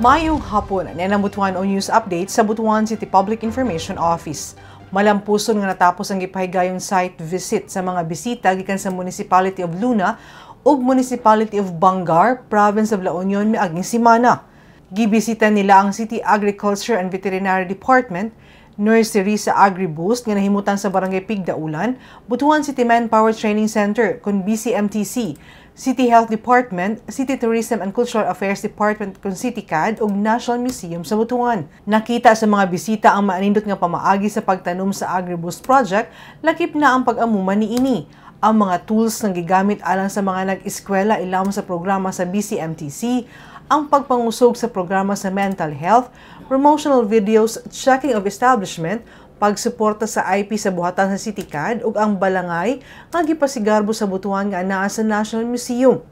Mayong hapon, nanambutuan o news update sa Butuan City Public Information Office. Malampuson nga natapos ang gipahigayong site visit sa mga bisita gikan sa Municipality of Luna ug Municipality of Bangar, Province of La Union miaging semana. Gibisita nila ang City Agriculture and Veterinary Department, Nursery sa AgriBoost nga nahimutan sa Barangay Pigdaulan, Butuan City Manpower Training Center kun BCMTC, City Health Department, City Tourism and Cultural Affairs Department kun CityCAD ug National Museum sa Butuan. Nakita sa mga bisita ang maanindot nga pamaagi sa pagtanom sa AgriBoost project, lakip na ang pag-amuman niini. Ang mga tools nga gigamit alang sa mga nag-eskwela ilawom sa programa sa BCMTC, ang pagpangusog sa programa sa mental health, promotional videos, checking of establishment, pagsuporta sa IP sa buhatan sa CityCAD ug ang balangay nga gipasigarbo sa Butuan nga anaa sa National Museum.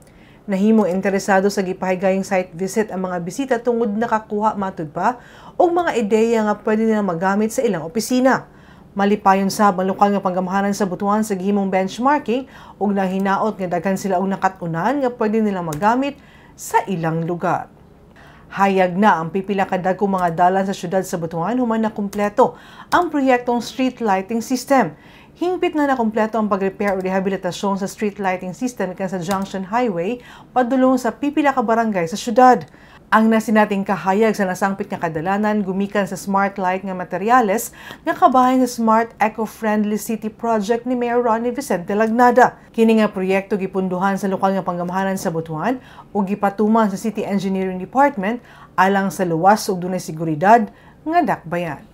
Nahimong interesado sa gipahigayong site visit ang mga bisita tungod nakakuha matud pa og mga ideya nga pwede nila magamit sa ilang opisina. Malipayon sa lokal nga panggamahanan sa Butuan sa gihimong benchmarking ug nahinaot nga daghan sila og nakatunan nga pwede nila magamit sa ilang lugar. Hayag na ang pipila ka dagkong mga dalan sa syudad sa Butuan human na kumpleto ang proyektong street lighting system. Hingpit na nakumpleto ang pag-repair o rehabilitasyon sa street lighting system kan sa Junction Highway padulong sa pipila ka barangay sa syudad. Ang nasinating kahayag sa nasangpit nga kadalanan gumikan sa smart light nga materyales nga kabahin sa Smart Eco-Friendly City Project ni Mayor Ronnie Vicente Lagnada. Kini nga proyekto gipunduhan sa lokal nga panggamahanan sa Butuan ug gipatuman sa City Engineering Department alang sa luwas ug dunay seguridad nga dakbayan.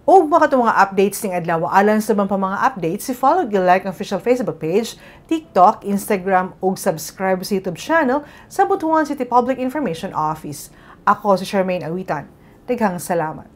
Og mga mga updates ning adlaw alang sa mga updates, follow and like ang official Facebook page, TikTok, Instagram ug subscribe sa YouTube channel sa Butuan City Public Information Office. Ako si Charmaine Awitan. Daghang salamat.